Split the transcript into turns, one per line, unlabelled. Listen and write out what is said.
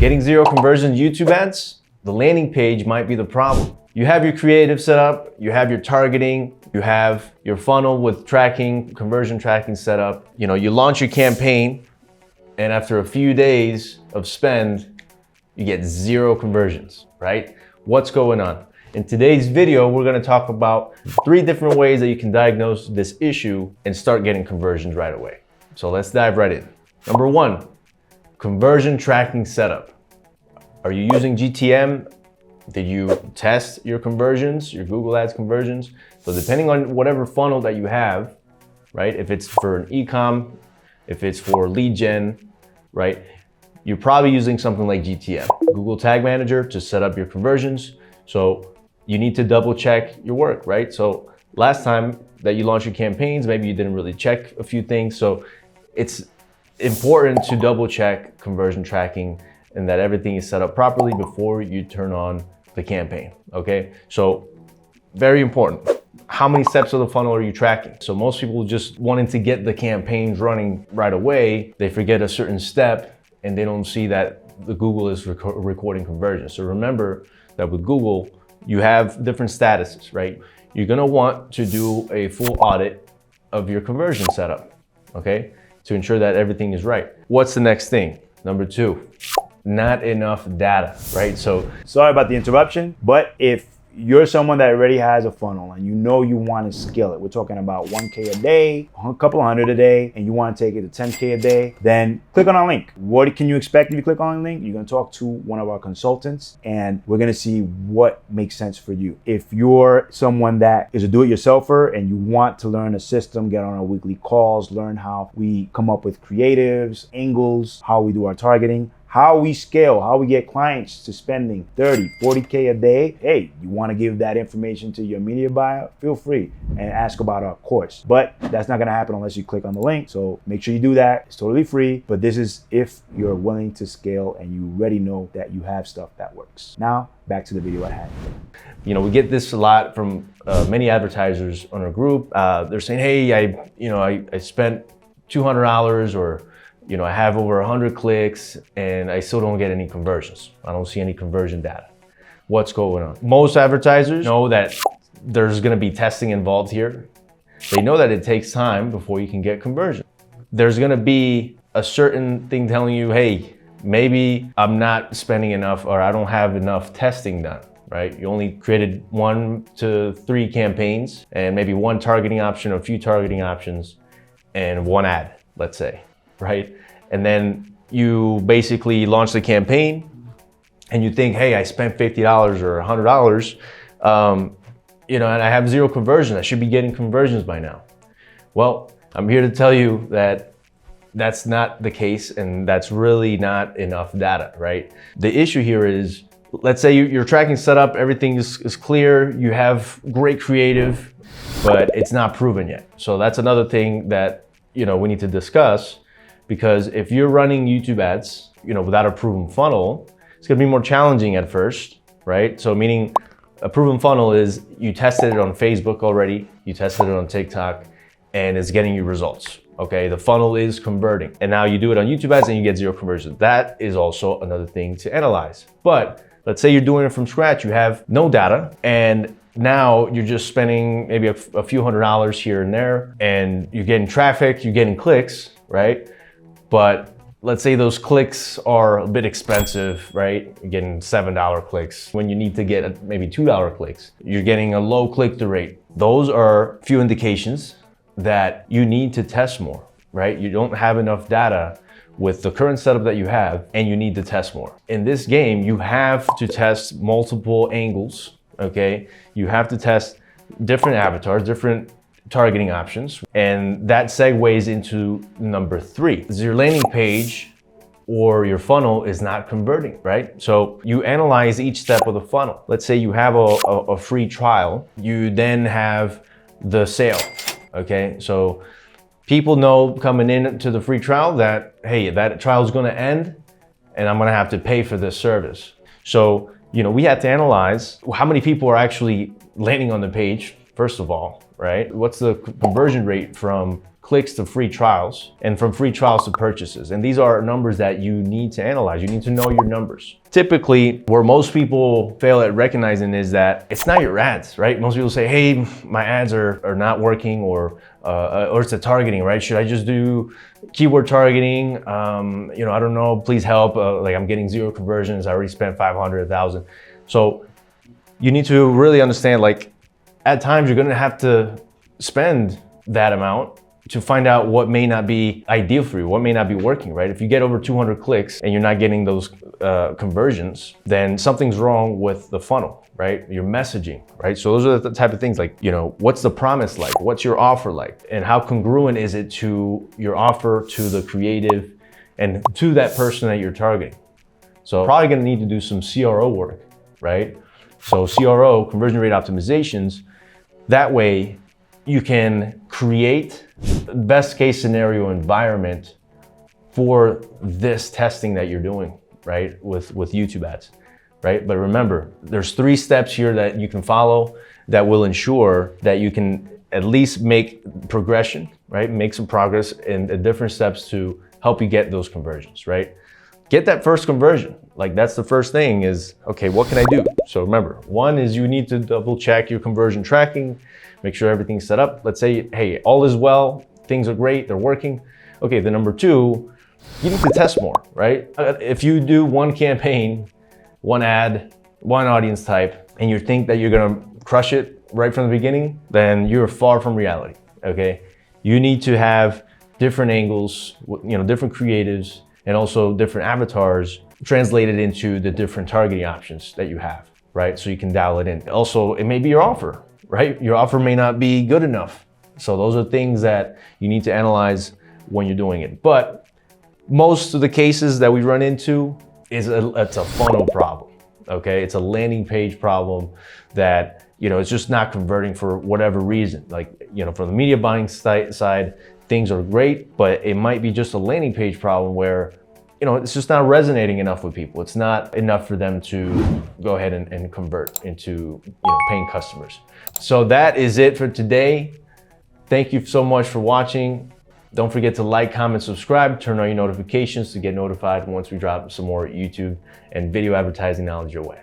Getting 0 conversions YouTube ads, the landing page might be the problem. You have your creative set up, you have your targeting, you have your funnel with tracking, conversion tracking set up. You know, you launch your campaign, and after a few days of spend, you get 0 conversions, right? What's going on? In today's video, we're gonna talk about 3 different ways that you can diagnose this issue and start getting conversions right away. So let's dive right in. Number 1, conversion tracking setup. Are you using GTM? Did you test your conversions, your Google Ads conversions? So depending on whatever funnel that you have, right? If it's for an e-com, if it's for lead gen, right? You're probably using something like GTM, Google Tag Manager, to set up your conversions. So you need to double check your work, right? So last time that you launched your campaigns, maybe you didn't really check a few things. So it's important to double check conversion tracking and that everything is set up properly before you turn on the campaign, okay? So very important. How many steps of the funnel are you tracking? So most people just wanting to get the campaigns running right away, they forget a certain step and they don't see that the Google is recording conversions. So remember that with Google, you have different statuses, right? You're gonna want to do a full audit of your conversion setup, okay? To ensure that everything is right. What's the next thing? Number 2, not enough data, right? So
sorry about the interruption, but if you're someone that already has a funnel and you know you want to scale it, we're talking about 1K a day, a couple hundred a day, and you want to take it to 10K a day, then click on our link. What can you expect if you click on the link? You're going to talk to one of our consultants and we're going to see what makes sense for you. If you're someone that is a do-it-yourselfer and you want to learn a system, get on our weekly calls, learn how we come up with creatives, angles, how we do our targeting, how we scale, how we get clients to spending 30, 40K a day. Hey, you want to give that information to your media buyer? Feel free and ask about our course. But that's not going to happen unless you click on the link. So make sure you do that. It's totally free. But this is if you're willing to scale and you already know that you have stuff that works. Now, back to the video at hand.
You know, we get this a lot from many advertisers on our group. They're saying, hey, I spent $200 or I have over 100 clicks and I still don't get any conversions. I don't see any conversion data. What's going on? Most advertisers know that there's gonna be testing involved here. They know that it takes time before you can get conversion. There's gonna be a certain thing telling you, hey, maybe I'm not spending enough or I don't have enough testing done, right? You only created 1 to 3 campaigns and maybe 1 targeting option or a few targeting options and 1 ad, let's say. Right? And then you basically launch the campaign and you think, hey, I spent $50 or $100, and I have 0 conversion. I should be getting conversions by now. Well, I'm here to tell you that that's not the case and that's really not enough data, right? The issue here is, let's say your tracking setup, everything is clear, you have great creative, but it's not proven yet. So that's another thing that, we need to discuss. Because if you're running YouTube ads, without a proven funnel, it's gonna be more challenging at first, right? So meaning a proven funnel is you tested it on Facebook already, you tested it on TikTok, and it's getting you results, okay? The funnel is converting. And now you do it on YouTube ads and you get 0 conversions. That is also another thing to analyze. But let's say you're doing it from scratch, you have no data, and now you're just spending maybe a few $100s here and there, and you're getting traffic, you're getting clicks, right? But let's say those clicks are a bit expensive, right? You're getting $7 clicks when you need to get maybe $2 clicks. You're getting a low click-through rate. Those are few indications that you need to test more, right? You don't have enough data with the current setup that you have and you need to test more. In this game, you have to test multiple angles, okay? You have to test different avatars, different targeting options, and that segues into number 3. Is your landing page or your funnel is not converting, right? So you analyze each step of the funnel. Let's say you have a free trial, you then have the sale, okay? So people know coming into the free trial that, hey, that trial is gonna end and I'm gonna have to pay for this service. So, we had to analyze how many people are actually landing on the page, first of all, right? What's the conversion rate from clicks to free trials, and from free trials to purchases. And these are numbers that you need to analyze. You need to know your numbers. Typically, where most people fail at recognizing is that it's not your ads, right? Most people say, hey, my ads are not working, or it's the targeting, right? Should I just do keyword targeting? I don't know, please help. Like I'm getting 0 conversions. I already spent 500, 1,000. So you need to really understand, like at times you're gonna have to spend that amount to find out what may not be ideal for you, what may not be working, right? If you get over 200 clicks and you're not getting those conversions, then something's wrong with the funnel, right? Your messaging, right? So those are the type of things like, what's the promise like? What's your offer like? And how congruent is it to your offer, to the creative, and to that person that you're targeting? So probably gonna need to do some CRO work, right? So CRO, conversion rate optimizations, that way you can create the best case scenario environment for this testing that you're doing, right? With YouTube ads, right? But remember, there's 3 steps here that you can follow that will ensure that you can at least make progression, right? Make some progress in the different steps to help you get those conversions, right? Get that first conversion. Like that's the first thing is, okay, what can I do? So remember, 1 is you need to double check your conversion tracking, make sure everything's set up. Let's say, hey, all is well, things are great, they're working. Okay, then number 2, you need to test more, right? If you do 1 campaign, 1 ad, 1 audience type, and you think that you're gonna crush it right from the beginning, then you're far from reality, okay? You need to have different angles, different creatives, and also different avatars translated into the different targeting options that you have, right? So you can dial it in. Also, it may be your offer, right? Your offer may not be good enough. So those are things that you need to analyze when you're doing it. But most of the cases that we run into it's a funnel problem, okay? It's a landing page problem that, it's just not converting for whatever reason. Like, from the media buying side, things are great, but it might be just a landing page problem where, it's just not resonating enough with people. It's not enough for them to go ahead and convert into, paying customers. So that is it for today. Thank you so much for watching. Don't forget to like, comment, subscribe, turn on your notifications to get notified once we drop some more YouTube and video advertising knowledge your way.